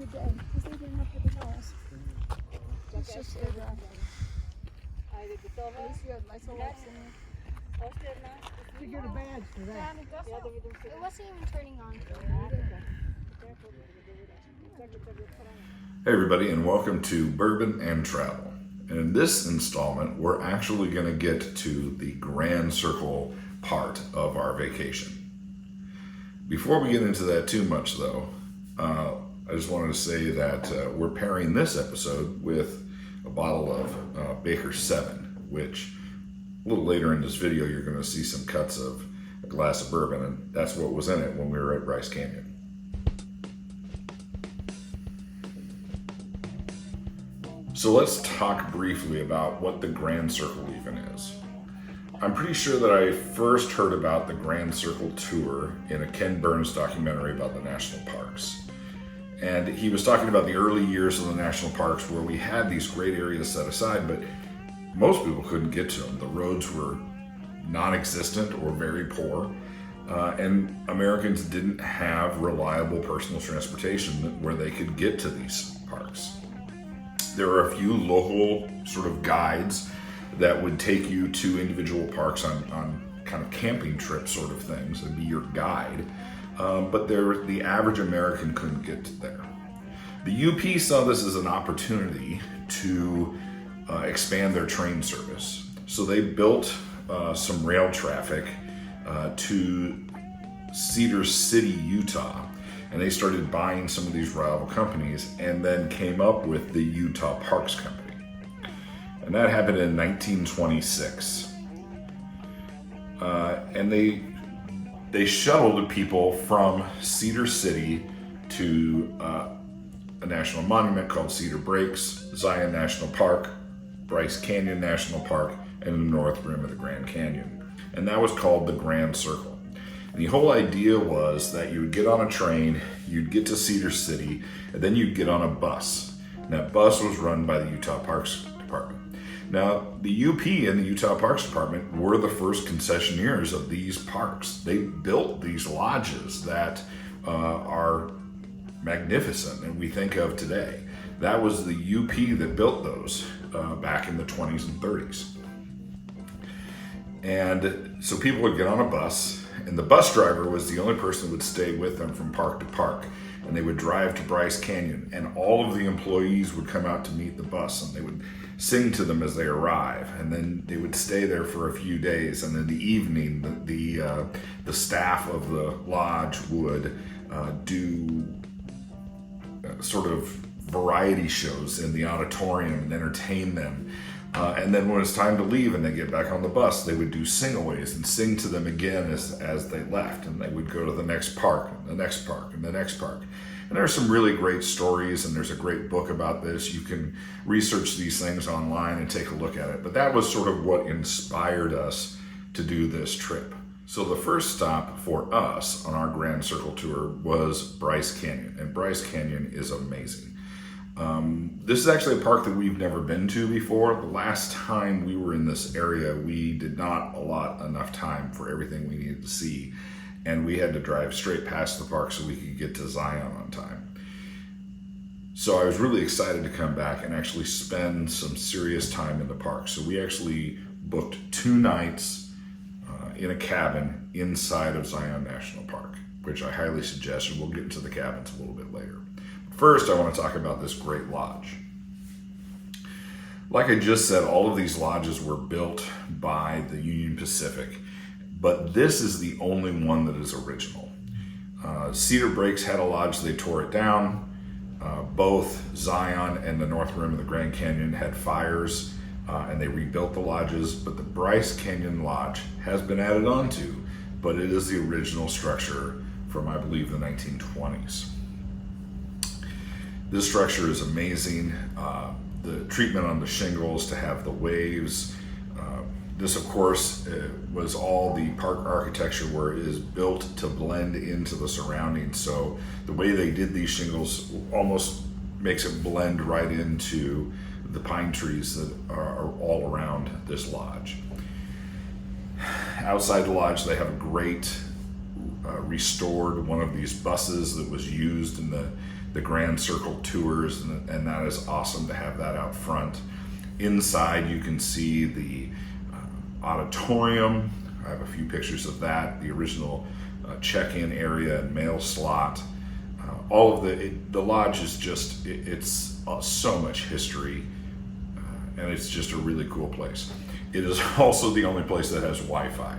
good day, because they didn't have paper towels. It's just air dry. At least you have nice little lights in there. You get a badge for that. It wasn't even turning on. Hey everybody, and welcome to Bourbon and Travel. And in this installment, we're actually going to get to the Grand Circle part of our vacation. Before we get into that too much though, I just wanted to say that we're pairing this episode with a bottle of Baker 7, which a little later in this video you're going to see some cuts of a glass of bourbon, and that's what was in it when we were at Bryce Canyon. So let's talk briefly about what the Grand Circle even is. I'm pretty sure that I first heard about the Grand Circle tour in a Ken Burns documentary about the national parks. And he was talking about the early years of the national parks where we had these great areas set aside, but most people couldn't get to them. The roads were non-existent or very poor, and Americans didn't have reliable personal transportation where they could get to these parks. There are a few local sort of guides that would take you to individual parks on kind of camping trip sort of things and be your guide. But the average American couldn't get there. The UP saw this as an opportunity to expand their train service. So they built some rail traffic to Cedar City, Utah. And they started buying some of these rival companies and then came up with the Utah Parks Company. And that happened in 1926. And they shuttled people from Cedar City to a national monument called Cedar Breaks, Zion National Park, Bryce Canyon National Park, and the north rim of the Grand Canyon. And that was called the Grand Circle. And the whole idea was that you would get on a train, you'd get to Cedar City, and then you'd get on a bus. And that bus was run by the Utah Parks Department. Now, the UP and the Utah Parks Department were the first concessionaires of these parks. They built these lodges that are magnificent and we think of today. That was the UP that built those back in the 20s and 30s. And so people would get on a bus, and the bus driver was the only person that would stay with them from park to park. And they would drive to Bryce Canyon, and all of the employees would come out to meet the bus, and they would sing to them as they arrive. And then they would stay there for a few days, and in the evening, the staff of the lodge would do sort of variety shows in the auditorium and entertain them. And then when it's time to leave and they get back on the bus, they would do sing-aways and sing to them again as they left. And they would go to the next park, and the next park, and the next park. And there are some really great stories, and there's a great book about this. You can research these things online and take a look at it. But that was sort of what inspired us to do this trip. So the first stop for us on our Grand Circle tour was Bryce Canyon. And Bryce Canyon is amazing. This is actually a park that we've never been to before. The last time we were in this area, we did not allot enough time for everything we needed to see, and we had to drive straight past the park so we could get to Zion on time. So I was really excited to come back and actually spend some serious time in the park. So we actually booked 2 nights in a cabin inside of Zion National Park, which I highly suggest, and we'll get into the cabins a little bit later. First, I want to talk about this great lodge. Like I just said, all of these lodges were built by the Union Pacific, but this is the only one that is original. Cedar Breaks had a lodge, they tore it down. Both Zion and the north rim of the Grand Canyon had fires, and they rebuilt the lodges, but the Bryce Canyon Lodge has been added onto, but it is the original structure from, I believe, the 1920s. This structure is amazing. The treatment on the shingles to have the waves. This, of course, was all the park architecture where it is built to blend into the surroundings. So the way they did these shingles almost makes it blend right into the pine trees that are all around this lodge. Outside the lodge, they have a great restored one of these buses that was used in the the Grand Circle tours, and that is awesome to have that out front. Inside you can see the auditorium. I have a few pictures of that, the original check-in area and mail slot. All of the lodge is just, it's so much history, and it's just a really cool place. It is also the only place that has Wi-Fi.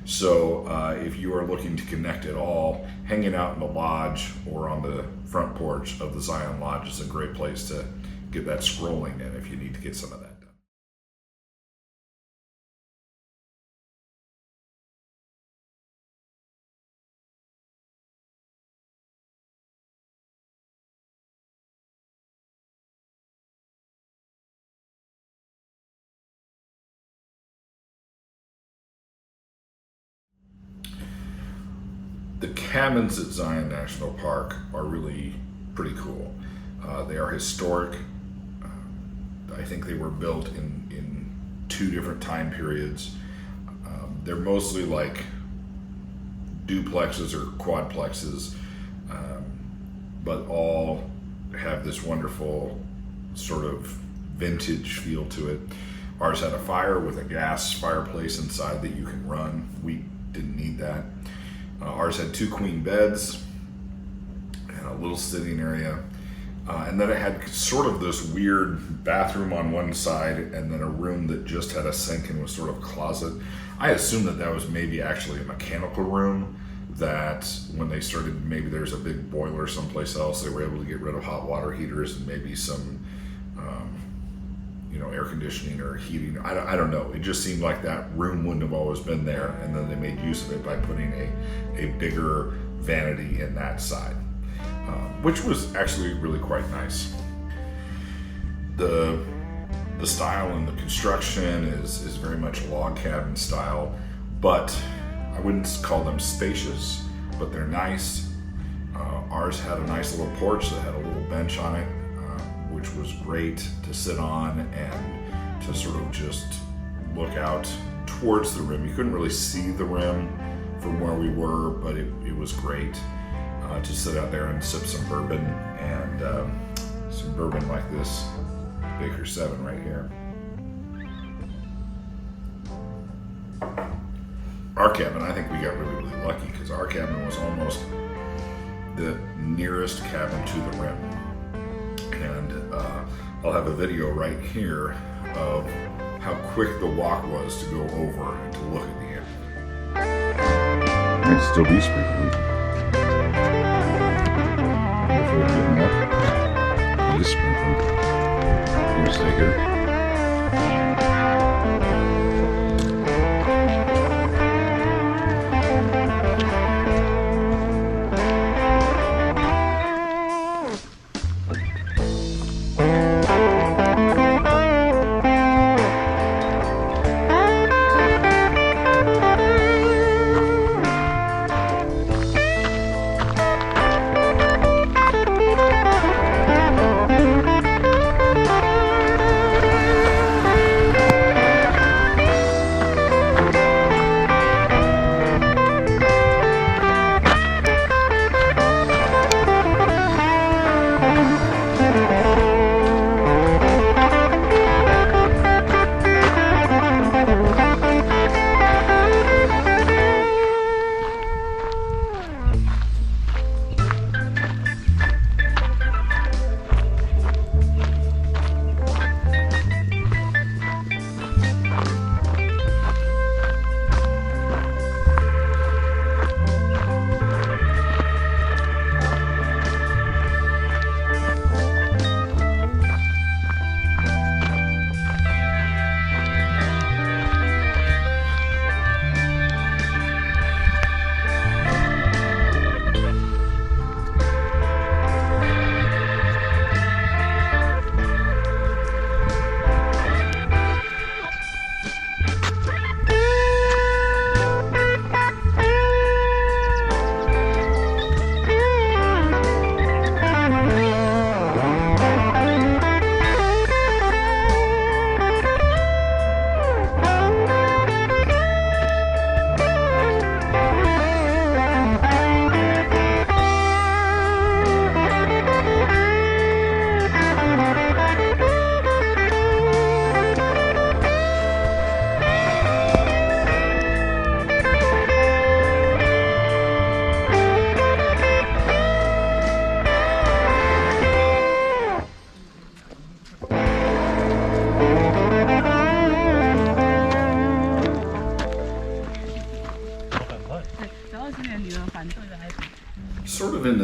So if you are looking to connect at all, hanging out in the lodge or on the front porch of the Zion Lodge is a great place to get that scrolling in if you need to get some of that done. The cabins at Zion National Park are really pretty cool. They are historic. I think they were built in 2 different time periods. They're mostly like duplexes or quadplexes, but all have this wonderful sort of vintage feel to it. Ours had a fire with a gas fireplace inside that you can run. We didn't need that. Ours had 2 queen beds and a little sitting area. And then it had sort of this weird bathroom on one side and then a room that just had a sink and was sort of closet. I assumed that was maybe actually a mechanical room, that when they started, maybe there's a big boiler someplace else, they were able to get rid of hot water heaters and maybe some air conditioning or heating. I don't know. It just seemed like that room wouldn't have always been there, and then they made use of it by putting a bigger vanity in that side, which was actually really quite nice. The style and the construction is very much log cabin style, but I wouldn't call them spacious, but they're nice. Ours had a nice little porch that had a little bench on it, which was great to sit on and to sort of just look out towards the rim. You couldn't really see the rim from where we were, but it was great to sit out there and sip some bourbon, and some bourbon like this Baker 7 right here. Our cabin, I think we got really, really lucky because our cabin was almost the nearest cabin to the rim. And I'll have a video right here of how quick the walk was to go over and to look at the end. Might still be sprinkling. Before getting up, it is sprinkling. Here's Sticker.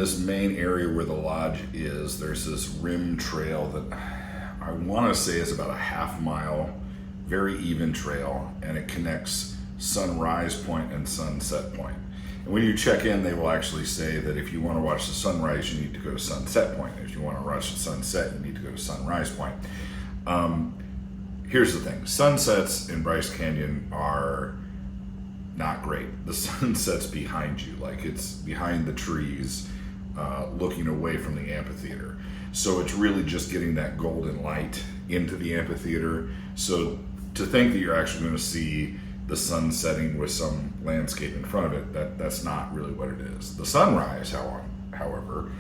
this main area where the lodge is, there's this rim trail that I want to say is about a half-mile, very even trail, and it connects Sunrise Point and Sunset Point. And when you check in, they will actually say that if you want to watch the sunrise, you need to go to Sunset Point. If you want to watch the sunset, you need to go to Sunrise Point. Here's the thing. Sunsets in Bryce Canyon are not great. The sunset's behind you, like it's behind the trees, looking away from the amphitheater. So it's really just getting that golden light into the amphitheater. So to think that you're actually going to see the sun setting with some landscape in front of it, that's not really what it is. The sunrise, however,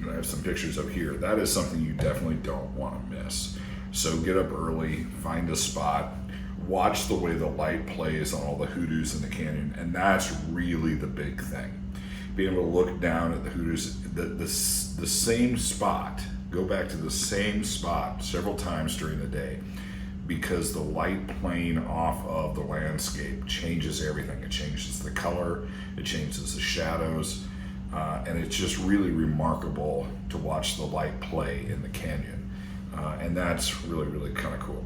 I have some pictures up here. That is something you definitely don't want to miss. So get up early, find a spot, watch the way the light plays on all the hoodoos in the canyon, and that's really the big thing. Being able to look down at the hoodoos, the same spot, go back to the same spot several times during the day, because the light playing off of the landscape changes everything. It changes the color, it changes the shadows, and it's just really remarkable to watch the light play in the canyon. And that's really, really kind of cool.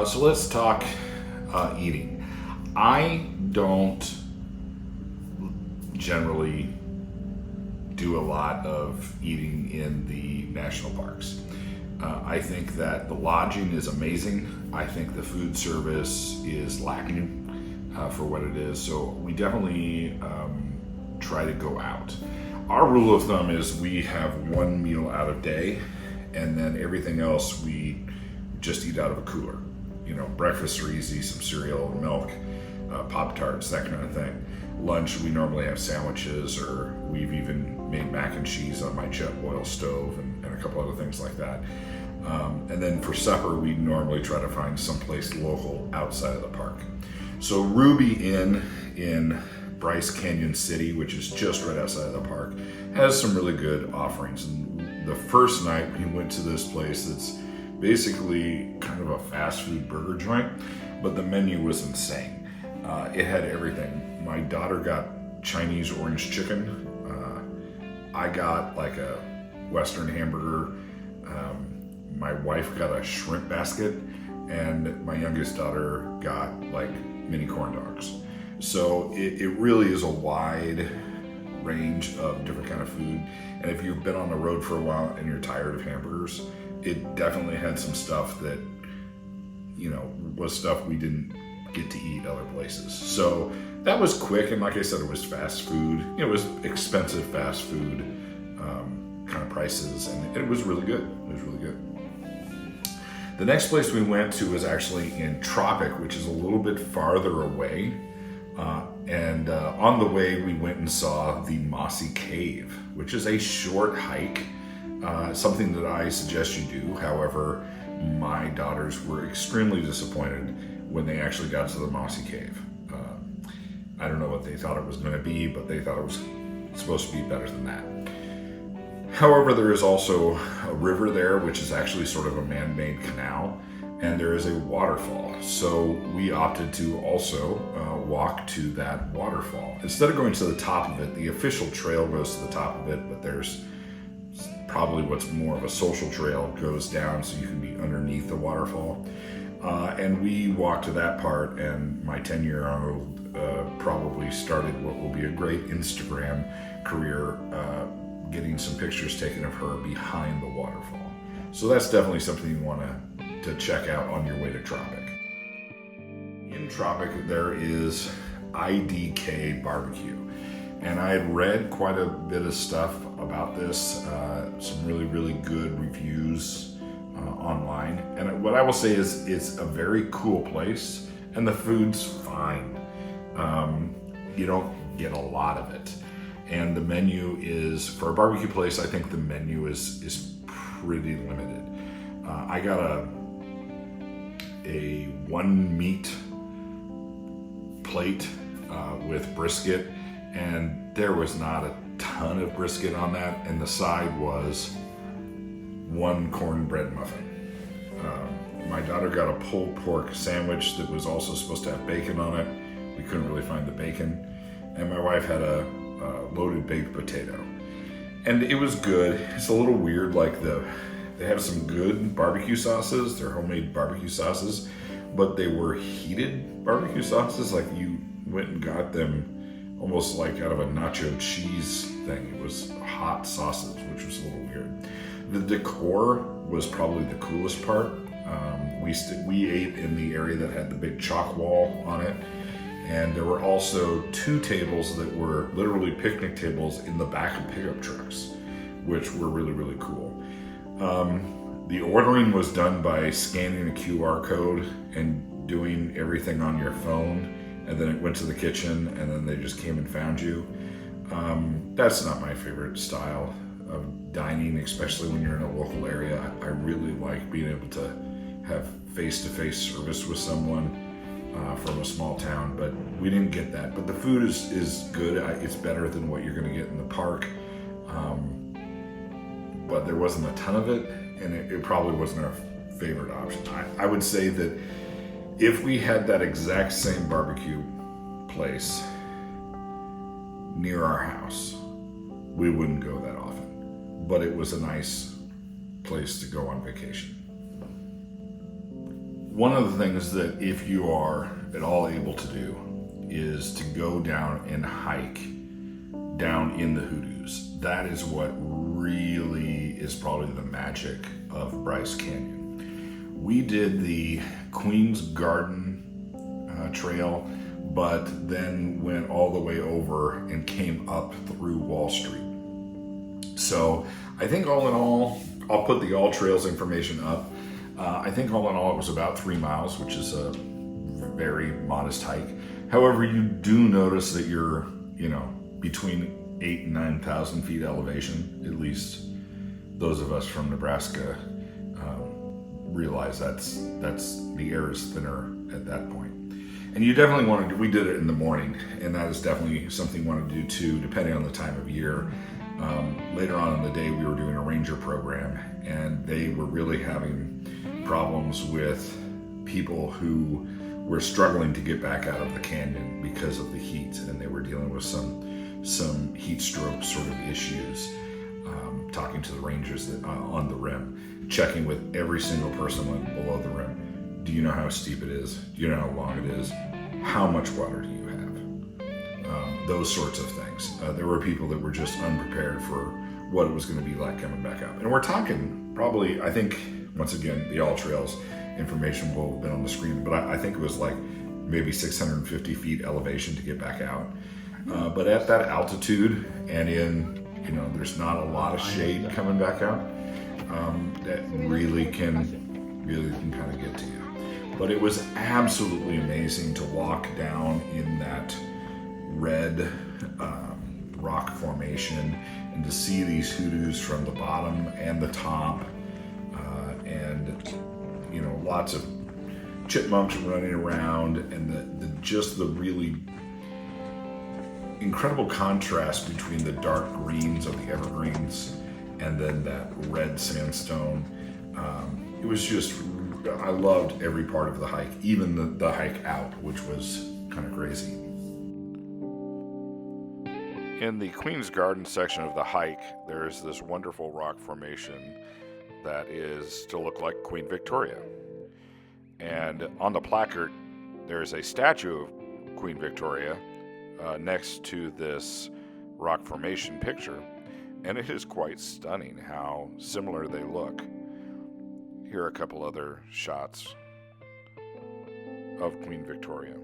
So let's talk eating. I don't generally do a lot of eating in the national parks. I think that the lodging is amazing. I think the food service is lacking for what it is. So we definitely try to go out. Our rule of thumb is we have one meal out a day, and then everything else we just eat out of a cooler. You know, breakfast are easy, some cereal, milk, Pop-Tarts, that kind of thing. Lunch, we normally have sandwiches, or we've even made mac and cheese on my jet oil stove and a couple other things like that. And then for supper, we normally try to find someplace local outside of the park. So Ruby Inn in Bryce Canyon City, which is just right outside of the park, has some really good offerings. And the first night we went to this place that's basically kind of a fast food burger joint, but the menu was insane. It had everything. My daughter got Chinese orange chicken. I got like a Western hamburger. My wife got a shrimp basket, and my youngest daughter got like mini corn dogs. So it really is a wide range of different kind of food. And if you've been on the road for a while and you're tired of hamburgers, it definitely had some stuff that, you know, was stuff we didn't get to eat other places. So that was quick, and like I said, it was fast food. It was expensive fast food kind of prices, and it was really good. It was really good. The next place we went to was actually in Tropic, which is a little bit farther away. And on the way, we went and saw the Mossy Cave, which is a short hike, something that I suggest you do. However, my daughters were extremely disappointed when they actually got to the Mossy Cave. I don't know what they thought it was going to be, but they thought it was supposed to be better than that. However, there is also a river there, which is actually sort of a man-made canal, and there is a waterfall. So we opted to also walk to that waterfall. Instead of going to the top of it, the official trail goes to the top of it, but there's probably what's more of a social trail goes down so you can be underneath the waterfall. And we walked to that part, and my 10-year-old probably started what will be a great Instagram career, getting some pictures taken of her behind the waterfall. So that's definitely something you want to check out on your way to Tropic. In Tropic, there is IDK Barbecue. And I had read quite a bit of stuff about this, some really, really good reviews online. And what I will say is it's a very cool place, and the food's fine. You don't get a lot of it. And the menu is, for a barbecue place, I think the menu is pretty limited. I got a one meat plate with brisket, and there was not a ton of brisket on that, and the side was one cornbread muffin. My daughter got a pulled pork sandwich that was also supposed to have bacon on it. We couldn't really find the bacon. And my wife had a loaded baked potato. And it was good. It's a little weird, like they have some good barbecue sauces. They're homemade barbecue sauces, but they were heated barbecue sauces. Like you went and got them almost like out of a nacho cheese thing. It was hot sauces, which was a little weird. The decor was probably the coolest part. We ate in the area that had the big chalk wall on it. And there were also 2 tables that were literally picnic tables in the back of pickup trucks, which were really, really cool. The ordering was done by scanning a QR code and doing everything on your phone. And then it went to the kitchen and then they just came and found you. That's not my favorite style of dining, especially when you're in a local area. I really like being able to have face-to-face service with someone from a small town, but we didn't get that. But the food is good. It's better than what you're going to get in the park, but there wasn't a ton of it, and it probably wasn't our favorite option. I would say that if we had that exact same barbecue place near our house, we wouldn't go that often, but it was a nice place to go on vacation. One of the things that if you are at all able to do is to go down and hike down in the hoodoos. That is what really is probably the magic of Bryce Canyon. We did the Queen's Garden trail, but then went all the way over and came up through Wall Street. So I think all in all, I'll put the All Trails information up. I think all in all it was about 3 miles, which is a very modest hike. However, you do notice that you're, between 8,000 and 9,000 feet elevation. At least those of us from Nebraska realize that's the air is thinner at that point. And you definitely want to. We did it in the morning, and that is definitely something you want to do too, depending on the time of year. Later on in the day, we were doing a ranger program, and they were really having problems with people who were struggling to get back out of the canyon because of the heat, and they were dealing with some heat stroke sort of issues. Talking to the rangers on the rim, checking with every single person below the rim. Do you know how steep it is? Do you know how long it is? How much water do you have? Those sorts of things. There were people that were just unprepared for what it was going to be like coming back up. And we're talking probably, I think, once again, the All Trails information will have been on the screen, but I think it was like maybe 650 feet elevation to get back out. But at that altitude and in, there's not a lot of shade coming back out, that really can kind of get to you. But it was absolutely amazing to walk down in that red rock formation and to see these hoodoos from the bottom and the top, and lots of chipmunks running around, and just the really incredible contrast between the dark greens of the evergreens and then that red sandstone. It was just, I loved every part of the hike, even the hike out, which was kind of crazy. In the Queen's Garden section of the hike, there's this wonderful rock formation that is to look like Queen Victoria. And on the placard, there's a statue of Queen Victoria next to this rock formation picture, and it is quite stunning how similar they look. Here are a couple other shots of Queen Victoria.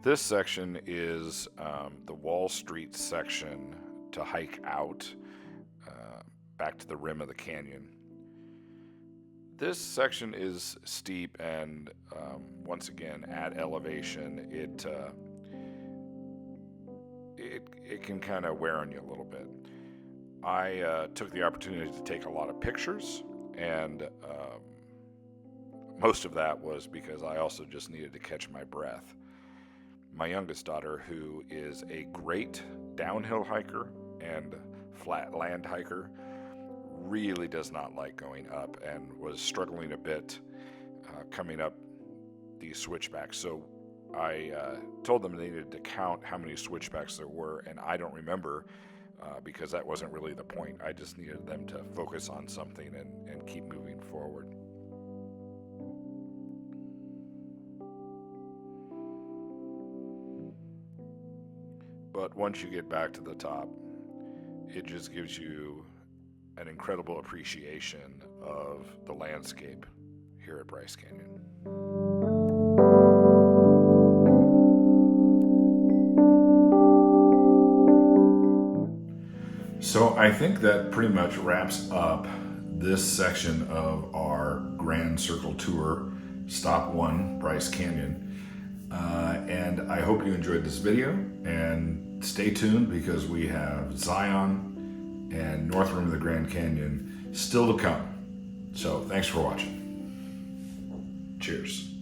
This section is the Wall Street section to hike out back to the rim of the canyon. This section is steep and once again at elevation, it can kind of wear on you a little bit. I took the opportunity to take a lot of pictures, and most of that was because I also just needed to catch my breath. my youngest daughter, who is a great downhill hiker and flat land hiker, really does not like going up and was struggling a bit coming up these switchbacks. So I told them they needed to count how many switchbacks there were, and I don't remember because that wasn't really the point. I just needed them to focus on something and keep moving forward. But once you get back to the top, it just gives you an incredible appreciation of the landscape here at Bryce Canyon. So I think that pretty much wraps up this section of our Grand Circle Tour, Stop 1, Bryce Canyon. And I hope you enjoyed this video, and stay tuned because we have Zion and North Rim of the Grand Canyon still to come. So thanks for watching. Cheers.